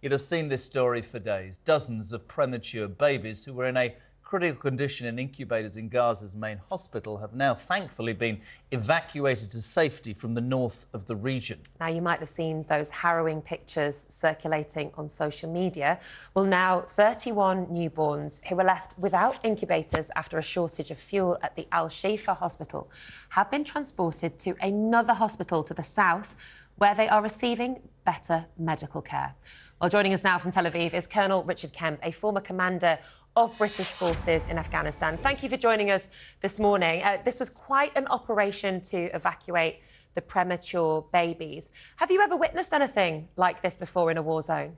You'd have seen this story for days. Dozens of premature babies who were in a critical condition in incubators in Gaza's main hospital have now thankfully been evacuated to safety from the north of the region. Now, you might have seen those harrowing pictures circulating on social media. Well, now 31 newborns who were left without incubators after a shortage of fuel at the Al-Shifa hospital have been transported to another hospital to the south where they are receiving better medical care. Well, joining us now from Tel Aviv is Colonel Richard Kemp, a former commander of British forces in Afghanistan. Thank you for joining us this morning. This was quite an operation to evacuate the premature babies. Have you ever witnessed anything like this before in a war zone?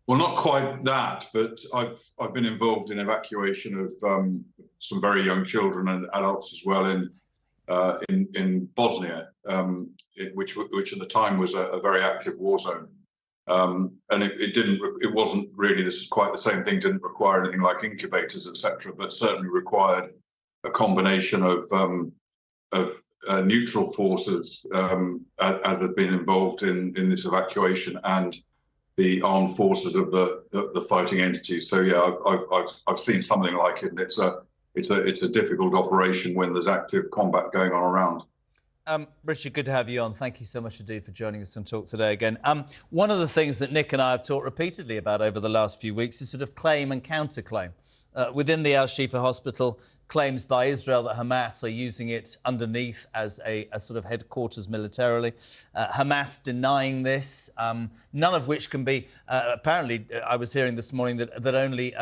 Well, not quite that, but I've been involved in evacuation of some very young children and adults as well in Bosnia, which at the time was a very active war zone. And it wasn't really, this is quite the same thing, didn't require anything like incubators, etc., but certainly required a combination of neutral forces as had been involved in this evacuation and the armed forces of the fighting entities. So yeah, I've seen something like it, and it's a difficult operation when there's active combat going on around. Richard, good to have you on. Thank you so much indeed for joining us on Talk Today again. One of the things that Nick and I have talked repeatedly about over the last few weeks is sort of claim and counterclaim. Within the Al-Shifa hospital, claims by Israel that Hamas are using it underneath as a sort of headquarters militarily. Hamas denying this, none of which can be... apparently, I was hearing this morning that only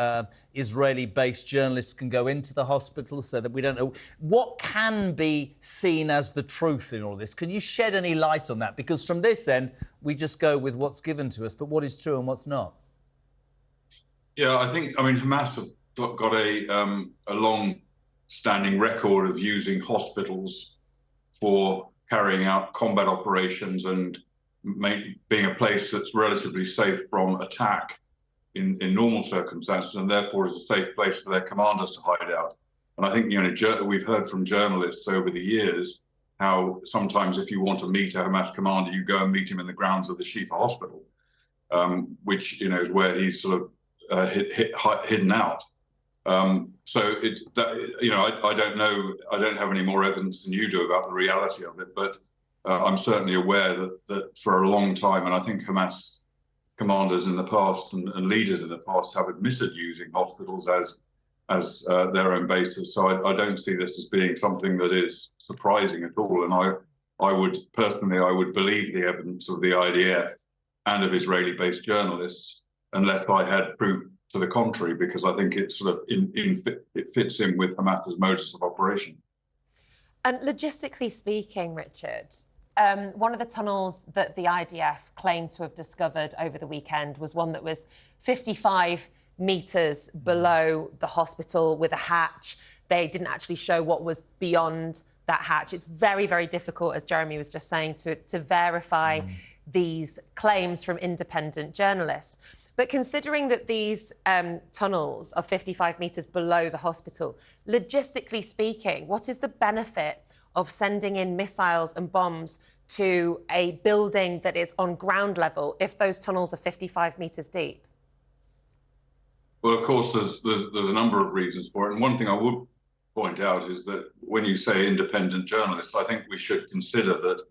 Israeli-based journalists can go into the hospital, so that we don't know. What can be seen as the truth in all this? Can you shed any light on that? Because from this end, we just go with what's given to us, but what is true and what's not? Yeah, I mean, Hamas have got a long-standing record of using hospitals for carrying out combat operations and being a place that's relatively safe from attack in normal circumstances, and therefore is a safe place for their commanders to hide out. And I think, you know, we've heard from journalists over the years how sometimes if you want to meet a Hamas commander, you go and meet him in the grounds of the Shifa hospital, which, you know, is where he's sort of hidden out. So you know, I don't know, I don't have any more evidence than you do about the reality of it, but I'm certainly aware that for a long time, and I think Hamas commanders in the past and leaders in the past have admitted using hospitals as their own bases. So I don't see this as being something that is surprising at all. And I would believe the evidence of the IDF and of Israeli-based journalists unless I had proof to the contrary, because I think it's sort of it fits in with Hamas's modus of operation. And logistically speaking, Richard, one of the tunnels that the IDF claimed to have discovered over the weekend was one that was 55 metres below the hospital with a hatch. They didn't actually show what was beyond that hatch. It's very, very difficult, as Jeremy was just saying, to verify these claims from independent journalists. But considering that these tunnels are 55 metres below the hospital, logistically speaking, what is the benefit of sending in missiles and bombs to a building that is on ground level if those tunnels are 55 metres deep? Well, of course, there's a number of reasons for it. And one thing I would point out is that when you say independent journalists, I think we should consider that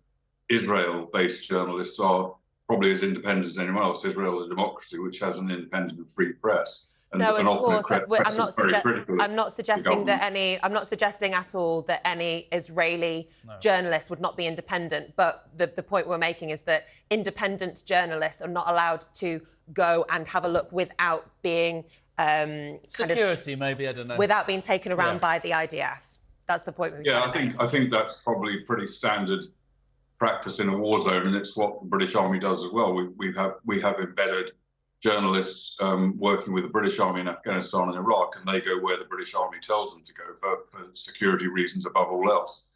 Israel-based journalists are probably as independent as anyone else. Israel is a democracy which has an independent and free press. And, no, of course. I'm not suggesting that any. I'm not suggesting at all that any Israeli journalist would not be independent. But the point we're making is that independent journalists are not allowed to go and have a look without being security, maybe, I don't know, without being taken around by the IDF. That's the point. I think that's probably pretty standard practice in a war zone, and it's what the British Army does as well. We have embedded journalists working with the British Army in Afghanistan and Iraq, and they go where the British Army tells them to go for security reasons above all else.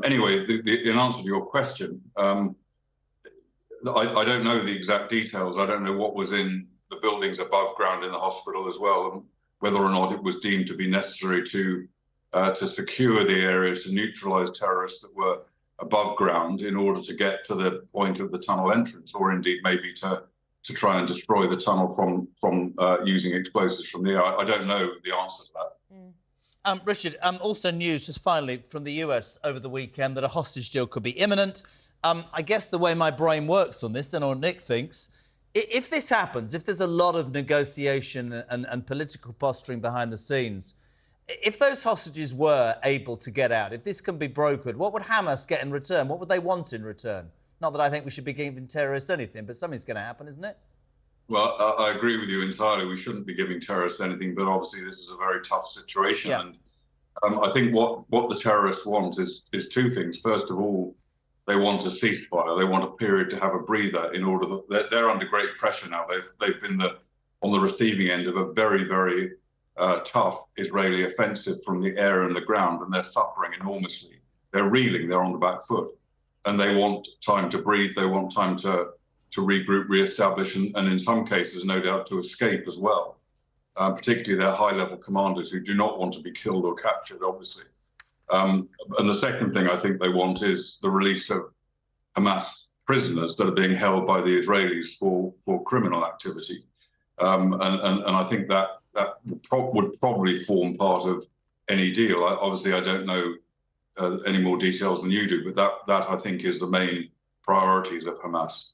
Anyway, in answer to your question, I don't know the exact details. I don't know what was in the buildings above ground in the hospital as well, and whether or not it was deemed to be necessary to secure the areas, to neutralise terrorists that were above ground in order to get to the point of the tunnel entrance, or indeed maybe to to try and destroy the tunnel from using explosives from the air. I don't know the answer to that. Richard, also news, just finally, from the US over the weekend that a hostage deal could be imminent. I guess the way my brain works on this, and what Nick thinks, if this happens, if there's a lot of negotiation and political posturing behind the scenes, if those hostages were able to get out, if this can be brokered, what would Hamas get in return? What would they want in return? Not that I think we should be giving terrorists anything, but something's going to happen, isn't it? Well, I agree with you entirely. We shouldn't be giving terrorists anything, but obviously this is a very tough situation. Yeah. And I think what the terrorists want is two things. First of all, they want a ceasefire. They want a period to have a breather in order that they're under great pressure now. They've been on the receiving end of a very, very tough Israeli offensive from the air and the ground, and they're suffering enormously. They're reeling. They're on the back foot, and they want time to breathe. They want time to regroup, re-establish, and in some cases, no doubt, to escape as well. Particularly their high-level commanders who do not want to be killed or captured, obviously. And the second thing I think they want is the release of Hamas prisoners that are being held by the Israelis for criminal activity. And I think that would probably form part of any deal. Obviously, I don't know any more details than you do, but that I think is the main priorities of Hamas.